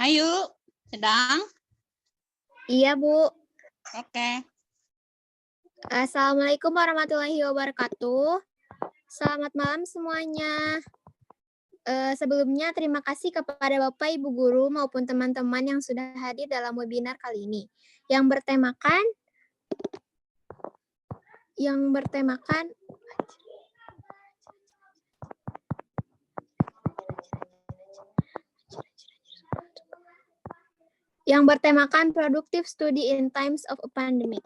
Ayu, sedang? Iya, Bu. Oke. Assalamualaikum warahmatullahi wabarakatuh. Selamat malam semuanya. Sebelumnya terima kasih kepada Bapak, Ibu Guru, maupun teman-teman yang sudah hadir dalam webinar kali ini. Yang bertemakan Productive Study in Times of a Pandemic.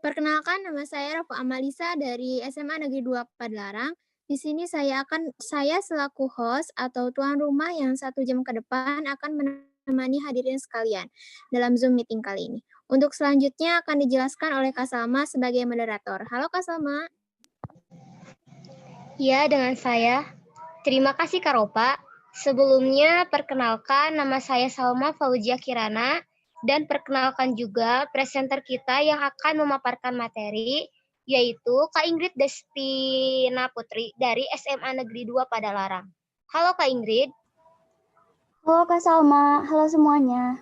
Perkenalkan, nama saya Rafa Amalisa dari SMA Negeri 2 Padalarang. Di sini saya selaku host atau tuan rumah yang 1 jam ke depan akan menemani hadirin sekalian dalam Zoom meeting kali ini. Untuk selanjutnya akan dijelaskan oleh Kak Salma sebagai moderator. Halo Kak Salma. Ya, dengan saya. Terima kasih Kak Ropa. Sebelumnya perkenalkan, nama saya Salma Fauzia Kirana dan perkenalkan juga presenter kita yang akan memaparkan materi, yaitu Kak Ingrid Destina Putri dari SMA Negeri 2 Padalarang. Halo Kak Ingrid. Halo Kak Salma, halo semuanya.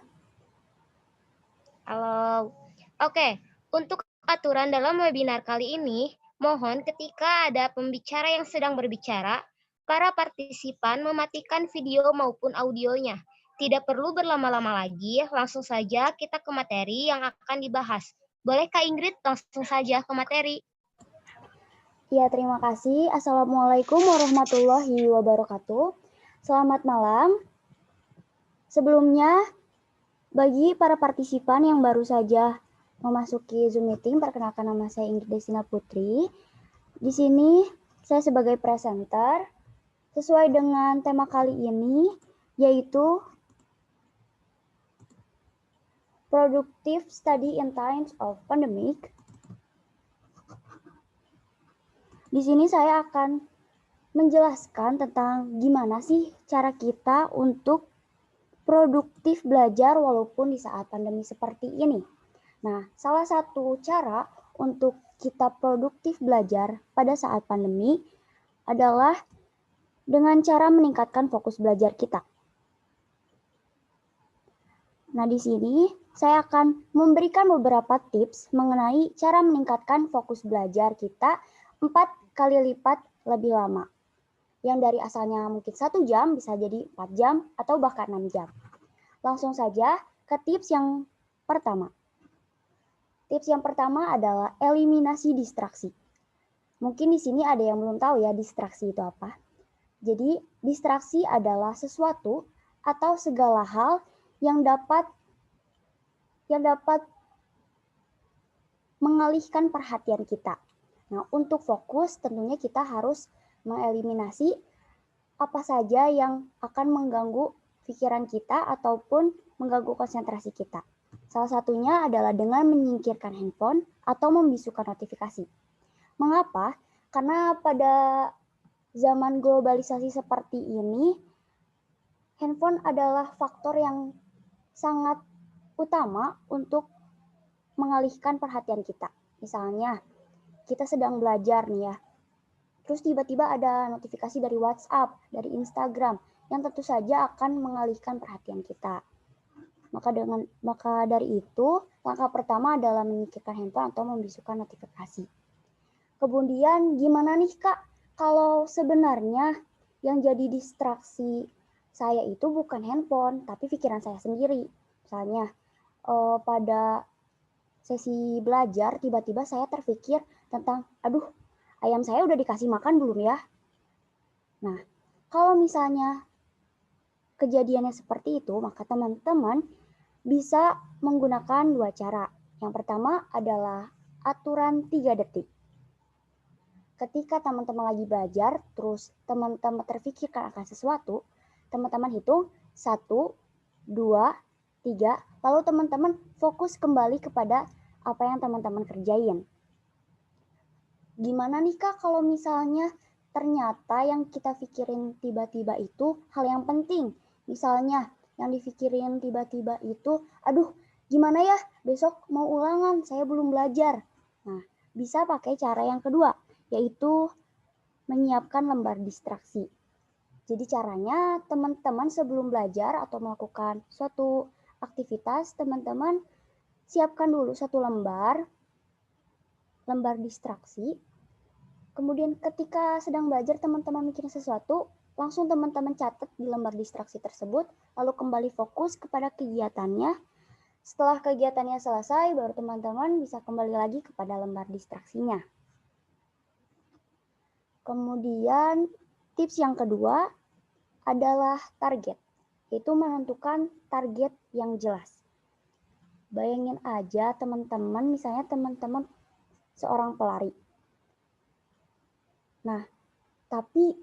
Halo. Oke, untuk aturan dalam webinar kali ini, mohon ketika ada pembicara yang sedang berbicara, para partisipan mematikan video maupun audionya. Tidak perlu berlama-lama lagi, langsung saja kita ke materi yang akan dibahas. Boleh Kak Ingrid langsung saja ke materi? Ya, terima kasih. Assalamualaikum warahmatullahi wabarakatuh. Selamat malam. Sebelumnya, bagi para partisipan yang baru saja memasuki Zoom meeting, perkenalkan nama saya Ingrid Destina Putri. Di sini saya sebagai presenter, sesuai dengan tema kali ini, yaitu Productive Study in Times of Pandemic. Di sini saya akan menjelaskan tentang gimana sih cara kita untuk produktif belajar walaupun di saat pandemi seperti ini. Nah, salah satu cara untuk kita produktif belajar pada saat pandemi adalah dengan cara meningkatkan fokus belajar kita. Nah, di sini saya akan memberikan beberapa tips mengenai cara meningkatkan fokus belajar kita 4 kali lipat lebih lama. Yang dari asalnya mungkin 1 jam bisa jadi 4 jam atau bahkan 6 jam. Langsung saja ke tips yang pertama. Tips yang pertama adalah eliminasi distraksi. Mungkin di sini ada yang belum tahu ya distraksi itu apa. Jadi distraksi adalah sesuatu atau segala hal yang dapat mengalihkan perhatian kita. Nah, untuk fokus tentunya kita harus mengeliminasi apa saja yang akan mengganggu pikiran kita ataupun mengganggu konsentrasi kita. Salah satunya adalah dengan menyingkirkan handphone atau membisukan notifikasi. Mengapa? Karena pada zaman globalisasi seperti ini, handphone adalah faktor yang sangat utama untuk mengalihkan perhatian kita. Misalnya, kita sedang belajar nih ya, terus tiba-tiba ada notifikasi dari WhatsApp, dari Instagram, yang tentu saja akan mengalihkan perhatian kita. Maka dari itu, langkah pertama adalah menyingkirkan handphone atau membisukan notifikasi. Kemudian gimana nih Kak, kalau sebenarnya yang jadi distraksi saya itu bukan handphone, tapi pikiran saya sendiri. Misalnya, pada sesi belajar tiba-tiba saya terpikir tentang, aduh, ayam saya udah dikasih makan belum ya? Nah, kalau misalnya kejadiannya seperti itu, maka teman-teman bisa menggunakan 2 cara. Yang pertama adalah aturan 3 detik. Ketika teman-teman lagi belajar, terus teman-teman terpikirkan akan sesuatu, teman-teman hitung 1, 2, 3, lalu teman-teman fokus kembali kepada apa yang teman-teman kerjain. Gimana nih Kak kalau misalnya ternyata yang kita pikirin tiba-tiba itu hal yang penting. Misalnya yang dipikirin tiba-tiba itu, aduh gimana ya besok mau ulangan, saya belum belajar. Nah, bisa pakai cara yang kedua, yaitu menyiapkan lembar distraksi. Jadi caranya teman-teman sebelum belajar atau melakukan suatu aktivitas, teman-teman siapkan dulu satu lembar distraksi. Kemudian ketika sedang belajar teman-teman mikirin sesuatu, langsung teman-teman catat di lembar distraksi tersebut, lalu kembali fokus kepada kegiatannya. Setelah kegiatannya selesai, baru teman-teman bisa kembali lagi kepada lembar distraksinya. Kemudian tips yang kedua adalah target, yaitu menentukan target yang jelas. Bayangin aja teman-teman, misalnya teman-teman seorang pelari. Nah, tapi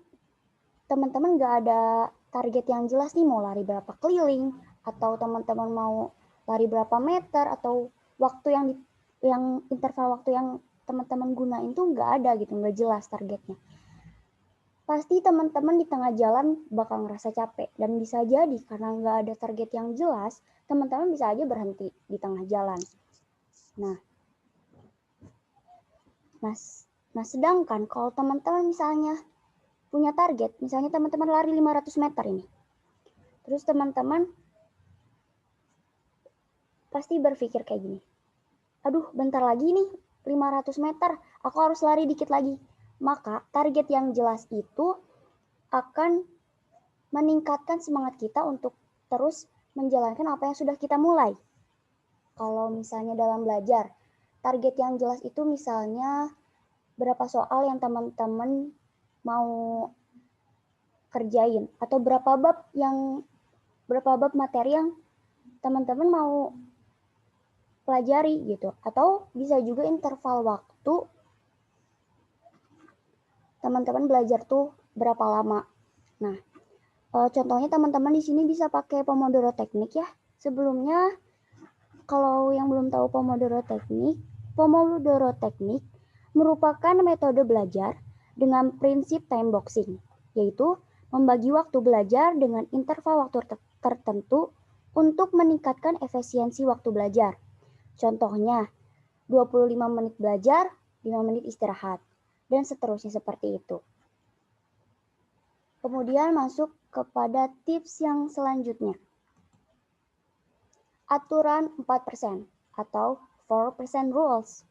teman-teman nggak ada target yang jelas nih, mau lari berapa keliling, atau teman-teman mau lari berapa meter, atau waktu yang interval waktu yang teman-teman gunain tuh nggak ada gitu, nggak jelas targetnya. Pasti teman-teman di tengah jalan bakal ngerasa capek, dan bisa jadi karena nggak ada target yang jelas, teman-teman bisa aja berhenti di tengah jalan. Nah, sedangkan kalau teman-teman misalnya punya target, misalnya teman-teman lari 500 meter ini. Terus teman-teman pasti berpikir kayak gini. Aduh, bentar lagi nih 500 meter, aku harus lari dikit lagi. Maka target yang jelas itu akan meningkatkan semangat kita untuk terus menjalankan apa yang sudah kita mulai. Kalau misalnya dalam belajar, target yang jelas itu misalnya berapa soal yang teman-teman mau kerjain, atau berapa bab materi yang teman-teman mau pelajari gitu, atau bisa juga interval waktu teman-teman belajar tuh berapa lama. Nah, contohnya teman-teman di sini bisa pakai Pomodoro Technique ya. Sebelumnya, kalau yang belum tahu Pomodoro Technique merupakan metode belajar dengan prinsip time boxing, yaitu membagi waktu belajar dengan interval waktu tertentu untuk meningkatkan efisiensi waktu belajar. Contohnya, 25 menit belajar, 5 menit istirahat, dan seterusnya seperti itu. Kemudian masuk kepada tips yang selanjutnya. Aturan 4% atau 4% rules.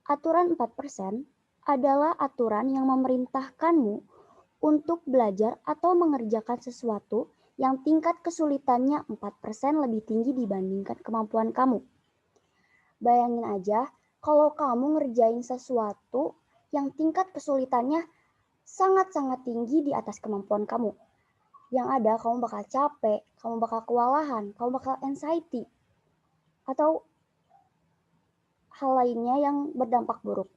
Aturan 4% adalah aturan yang memerintahkanmu untuk belajar atau mengerjakan sesuatu yang tingkat kesulitannya 4% lebih tinggi dibandingkan kemampuan kamu. Bayangin aja kalau kamu ngerjain sesuatu yang tingkat kesulitannya sangat-sangat tinggi di atas kemampuan kamu. Yang ada kamu bakal capek, kamu bakal kewalahan, kamu bakal anxiety, atau hal lainnya yang berdampak buruk.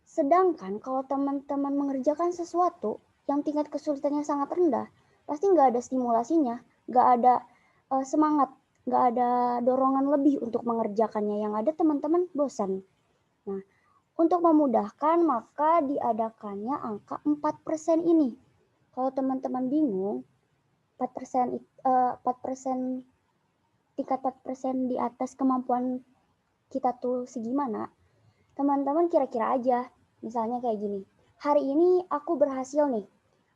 Sedangkan kalau teman-teman mengerjakan sesuatu yang tingkat kesulitannya sangat rendah, pasti nggak ada stimulasinya, nggak ada semangat, nggak ada dorongan lebih untuk mengerjakannya. Yang ada teman-teman bosan. Nah, untuk memudahkan maka diadakannya angka 4% ini. Kalau teman-teman bingung, 4% tingkat 4% di atas kemampuan kita tuh segimana, teman-teman kira-kira aja. Misalnya kayak gini, hari ini aku berhasil nih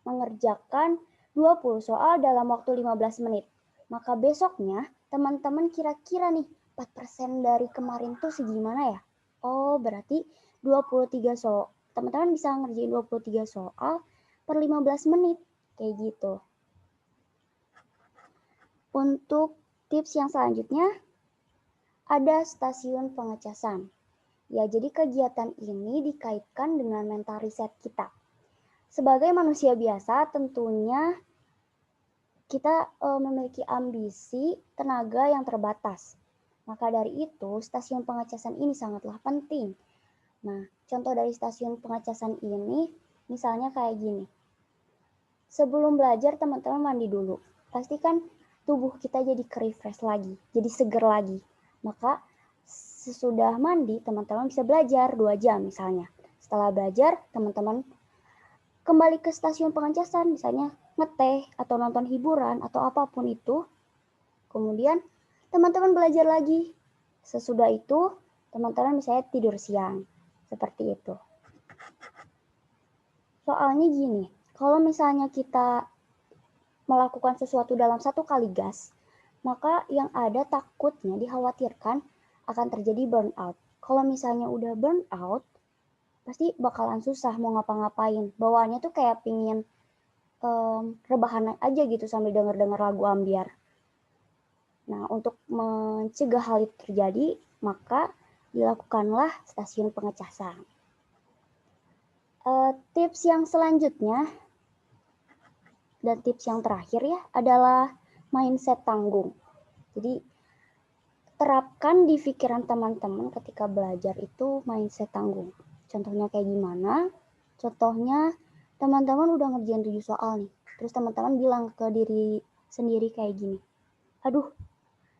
mengerjakan 20 soal dalam waktu 15 menit. Maka besoknya teman-teman kira-kira nih 4% dari kemarin tuh segimana ya? Oh, berarti 23 soal. Teman-teman bisa ngerjain 23 soal per 15 menit. Kayak gitu. Untuk tips yang selanjutnya, ada stasiun pengecasan. Ya, jadi kegiatan ini dikaitkan dengan mental riset kita. Sebagai manusia biasa, tentunya kita memiliki ambisi tenaga yang terbatas. Maka dari itu, stasiun pengecasan ini sangatlah penting. Nah, contoh dari stasiun pengecasan ini, misalnya kayak gini. Sebelum belajar, teman-teman mandi dulu. Pastikan tubuh kita jadi refresh lagi, jadi seger lagi. Maka sesudah mandi, teman-teman bisa belajar 2 jam misalnya. Setelah belajar, teman-teman kembali ke stasiun pengecasan, misalnya ngeteh atau nonton hiburan atau apapun itu. Kemudian teman-teman belajar lagi. Sesudah itu, teman-teman misalnya tidur siang. Seperti itu. Soalnya gini, kalau misalnya kita melakukan sesuatu dalam satu kali gas, maka yang ada takutnya dikhawatirkan akan terjadi burnout. Kalau misalnya udah burnout, pasti bakalan susah mau ngapa-ngapain. Bawaannya tuh kayak pingin rebahan aja gitu sambil denger-denger lagu ambiar. Nah, untuk mencegah hal itu terjadi, maka dilakukanlah stasiun pengecasan. Tips yang selanjutnya dan tips yang terakhir ya adalah mindset tanggung. Jadi terapkan di pikiran teman-teman ketika belajar itu mindset tanggung. Contohnya kayak gimana? Contohnya teman-teman udah ngerjain 7 soal nih. Terus teman-teman bilang ke diri sendiri kayak gini. Aduh,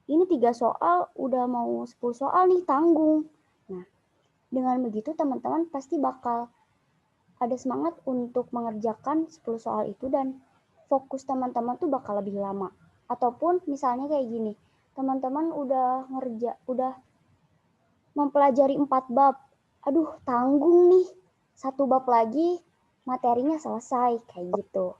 ini 3 soal udah mau 10 soal nih, tanggung. Nah, dengan begitu teman-teman pasti bakal ada semangat untuk mengerjakan 10 soal itu dan fokus teman-teman tuh bakal lebih lama. Ataupun misalnya kayak gini, teman-teman udah mempelajari 4 bab. Aduh, tanggung nih. 1 bab lagi materinya selesai kayak gitu.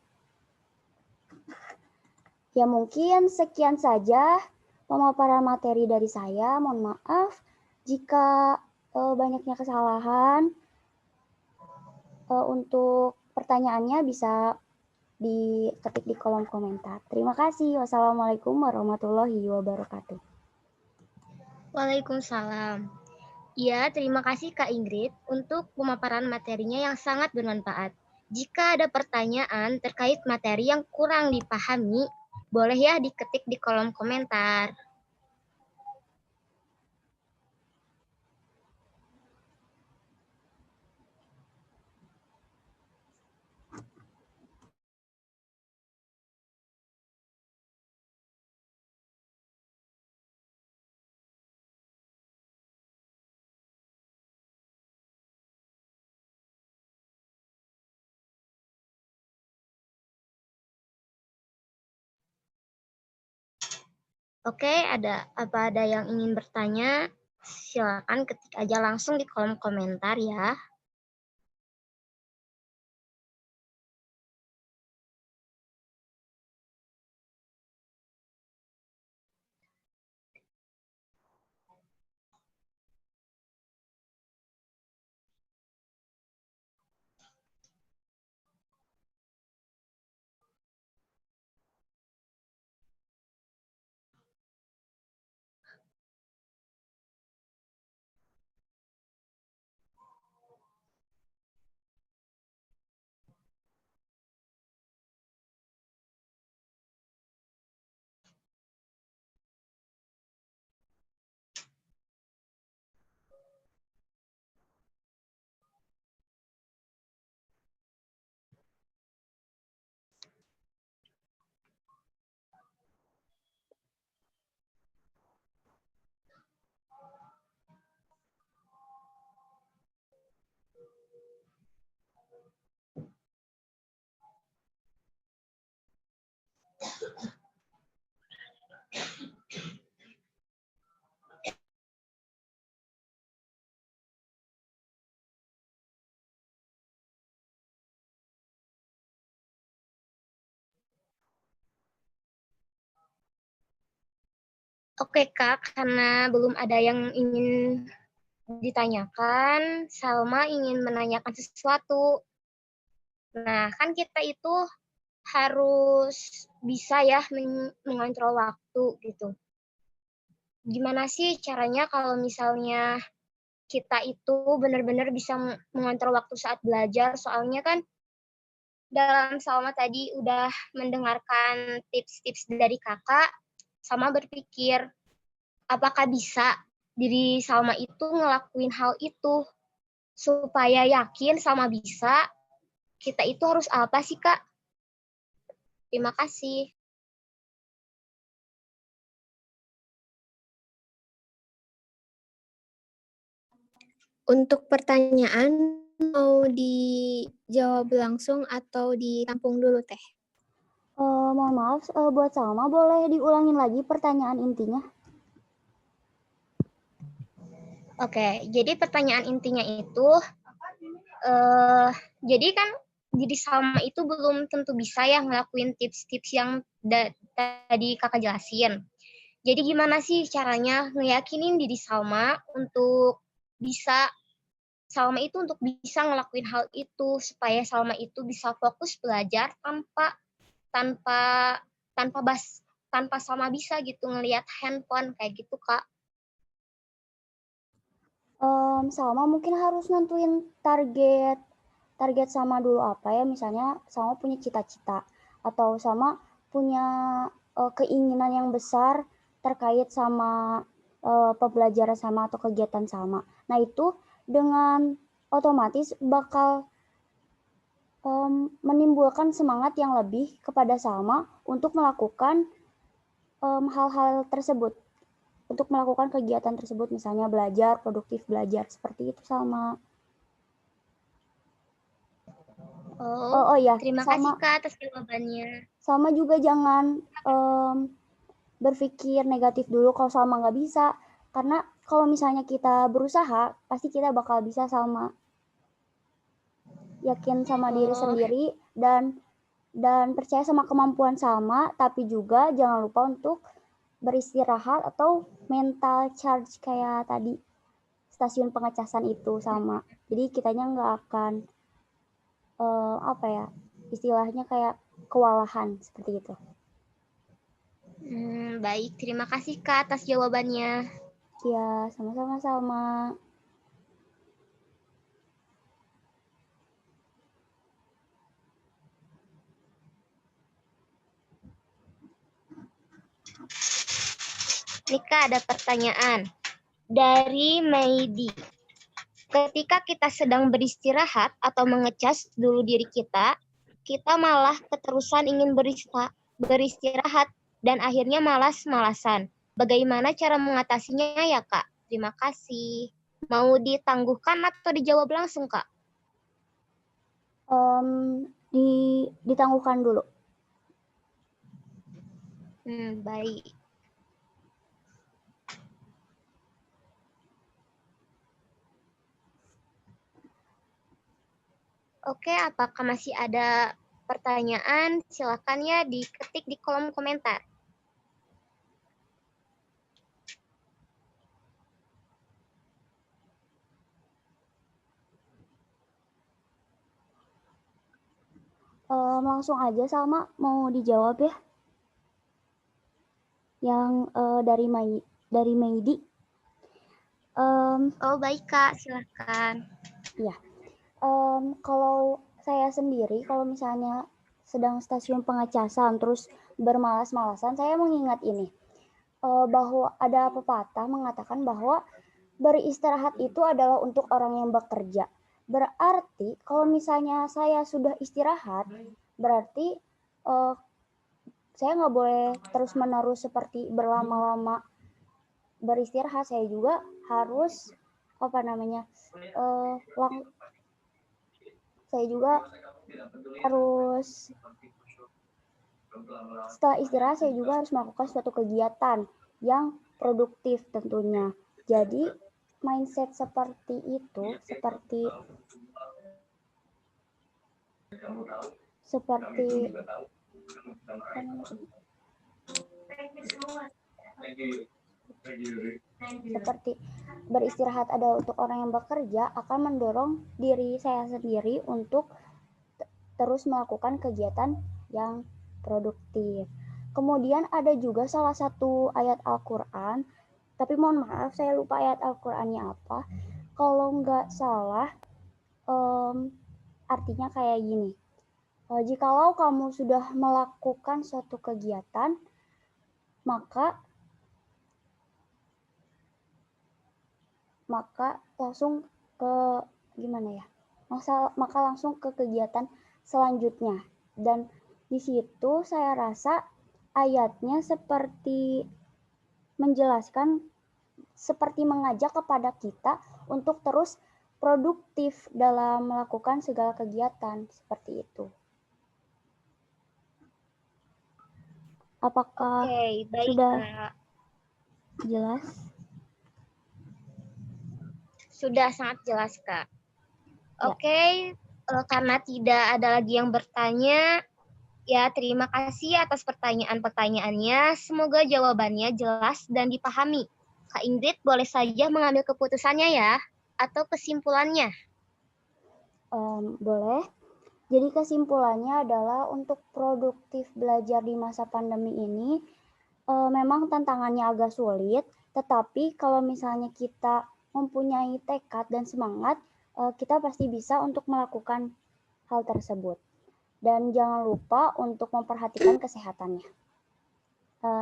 Ya mungkin sekian saja pemaparan materi dari saya. Mohon maaf jika banyaknya kesalahan. Untuk pertanyaannya bisa diketik di kolom komentar. Terima kasih. Wassalamualaikum warahmatullahi wabarakatuh. Waalaikumsalam. Ya, terima kasih Kak Ingrid untuk pemaparan materinya yang sangat bermanfaat. Jika ada pertanyaan terkait materi yang kurang dipahami, boleh ya diketik di kolom komentar. Oke, apa ada yang ingin bertanya? Silakan ketik aja langsung di kolom komentar ya. Oke Kak, karena belum ada yang ingin ditanyakan, Salma ingin menanyakan sesuatu. Nah, kan kita itu harus bisa ya mengontrol waktu gitu. Gimana sih caranya kalau misalnya kita itu benar-benar bisa mengontrol waktu saat belajar? Soalnya kan dalam Salma tadi udah mendengarkan tips-tips dari kakak, sama berpikir apakah bisa diri Salma itu ngelakuin hal itu supaya yakin Salma bisa, kita itu harus apa sih Kak? Terima kasih. Untuk pertanyaan mau dijawab langsung atau ditampung dulu Teh? Mohon maaf, buat Salma boleh diulangin lagi pertanyaan intinya? Oke, jadi pertanyaan intinya itu, jadi kan diri Salma itu belum tentu bisa ya ngelakuin tips-tips yang tadi kakak jelasin. Jadi gimana sih caranya ngeyakinin diri Salma untuk bisa ngelakuin hal itu supaya Salma itu bisa fokus belajar tanpa tanpa tanpa Salma bisa gitu ngelihat handphone kayak gitu, Kak. Salma mungkin harus nentuin target sama dulu apa ya, misalnya Salma punya cita-cita atau Salma punya keinginan yang besar terkait sama pembelajaran sama atau kegiatan sama. Nah itu dengan otomatis bakal menimbulkan semangat yang lebih kepada Salma untuk melakukan hal-hal tersebut, untuk melakukan kegiatan tersebut, misalnya belajar, produktif belajar, seperti itu Salma. Oh, ya, terima kasih Kak atas jawabannya. Salma juga jangan berpikir negatif dulu kalau Salma nggak bisa, karena kalau misalnya kita berusaha, pasti kita bakal bisa Salma. Yakin sama diri sendiri dan percaya sama kemampuan Salma, tapi juga jangan lupa untuk beristirahat atau mental charge kayak tadi stasiun pengecasan itu Salma. Jadi kitanya nggak akan istilahnya kayak kewalahan seperti itu. Baik, terima kasih Kak atas jawabannya. Ya, sama-sama Salma. Nika ada pertanyaan dari Meidi. Ketika kita sedang beristirahat atau mengecas dulu diri kita malah keterusan ingin beristirahat dan akhirnya malas-malasan. Bagaimana cara mengatasinya ya Kak? Terima kasih. Mau ditangguhkan atau dijawab langsung Kak? Ditangguhkan dulu. Baik. Oke, apakah masih ada pertanyaan? Silakan ya diketik di kolom komentar. Langsung aja Salma, mau dijawab ya? Yang dari Meidi. Oh baik Kak, silakan. Ya, kalau saya sendiri, kalau misalnya sedang stasiun pengecasan terus bermalas-malasan, saya mengingat ini bahwa ada pepatah mengatakan bahwa beristirahat itu adalah untuk orang yang bekerja. Berarti kalau misalnya saya sudah istirahat, berarti saya nggak boleh terus-menerus seperti berlama-lama beristirahat. Saya juga harus saya juga harus setelah istirahat saya juga harus melakukan suatu kegiatan yang produktif tentunya. Jadi mindset seperti itu, seperti beristirahat adalah untuk orang yang bekerja akan mendorong diri saya sendiri untuk terus melakukan kegiatan yang produktif. Kemudian ada juga salah satu ayat Al-Quran, tapi mohon maaf saya lupa ayat Al-Qurannya apa. Kalau nggak salah, artinya kayak gini. Jikalau kamu sudah melakukan suatu kegiatan, maka langsung ke maka langsung ke kegiatan selanjutnya. Dan di situ saya rasa ayatnya seperti menjelaskan, seperti mengajak kepada kita untuk terus produktif dalam melakukan segala kegiatan seperti itu. Apakah baik, sudah Kak. jelas? Sudah sangat jelas, Kak. Ya. Oke, Karena tidak ada lagi yang bertanya, ya terima kasih atas pertanyaan-pertanyaannya. Semoga jawabannya jelas dan dipahami. Kak Ingrid boleh saja mengambil keputusannya ya, atau kesimpulannya. Boleh. Jadi kesimpulannya adalah untuk produktif belajar di masa pandemi ini memang tantangannya agak sulit, tetapi kalau misalnya kita mempunyai tekad dan semangat, kita pasti bisa untuk melakukan hal tersebut. Dan jangan lupa untuk memperhatikan kesehatannya.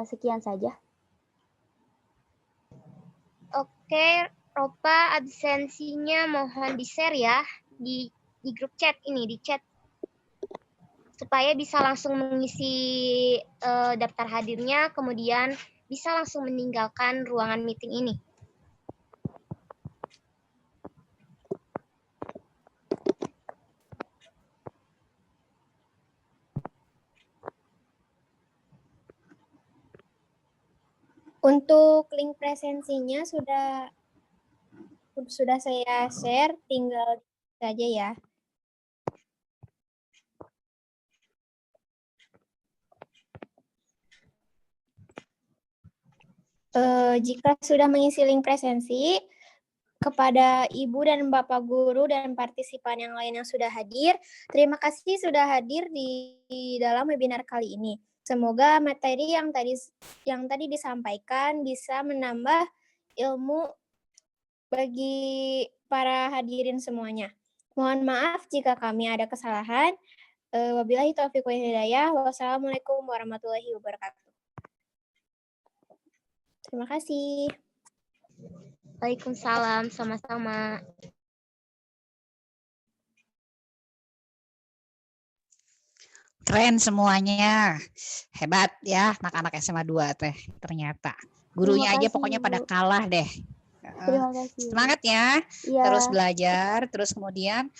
Sekian saja. Oke, Ropa absensinya mohon di-share ya di grup chat ini, di chat. Supaya bisa langsung mengisi daftar hadirnya, kemudian bisa langsung meninggalkan ruangan meeting ini. Untuk link presensinya sudah saya share, tinggal saja ya. Jika sudah mengisi link presensi, kepada Ibu dan Bapak Guru dan partisipan yang lain yang sudah hadir, terima kasih sudah hadir di dalam webinar kali ini. Semoga materi yang tadi disampaikan bisa menambah ilmu bagi para hadirin semuanya. Mohon maaf jika kami ada kesalahan. Wabillahi taufiq wal hidayah. Wassalamualaikum warahmatullahi wabarakatuh. Terima kasih. Waalaikumsalam, sama-sama. Keren semuanya. Hebat ya anak-anak SMA 2 teh ternyata. Gurunya aja Terima kasih, pokoknya pada Bu. kalah deh. Terima kasih. Semangat ya. Iya. Terus belajar, terus kemudian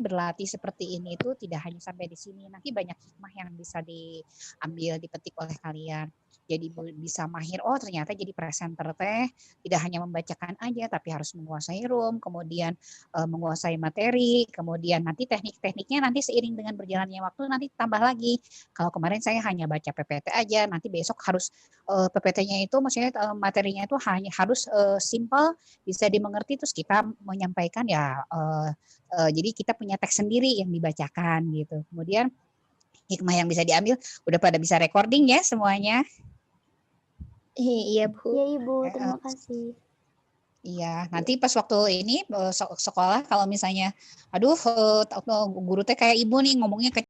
berlatih seperti ini itu tidak hanya sampai di sini. Nanti banyak hikmah yang bisa diambil, dipetik oleh kalian. Jadi bisa mahir, oh ternyata jadi presenter teh tidak hanya membacakan aja, tapi harus menguasai room, kemudian menguasai materi, kemudian nanti teknik-tekniknya nanti seiring dengan berjalannya waktu nanti tambah lagi. Kalau kemarin saya hanya baca PPT aja, nanti besok harus PPT-nya itu maksudnya materinya itu hanya harus simple, bisa dimengerti, terus kita menyampaikan ya jadi kita punya teks sendiri yang dibacakan gitu. Kemudian hikmah yang bisa diambil udah pada bisa recording ya semuanya. Iya, Bu. Iya, Ibu. Terima kasih. Iya, nanti pas waktu ini sekolah kalau misalnya aduh guru teh kayak ibu nih ngomongnya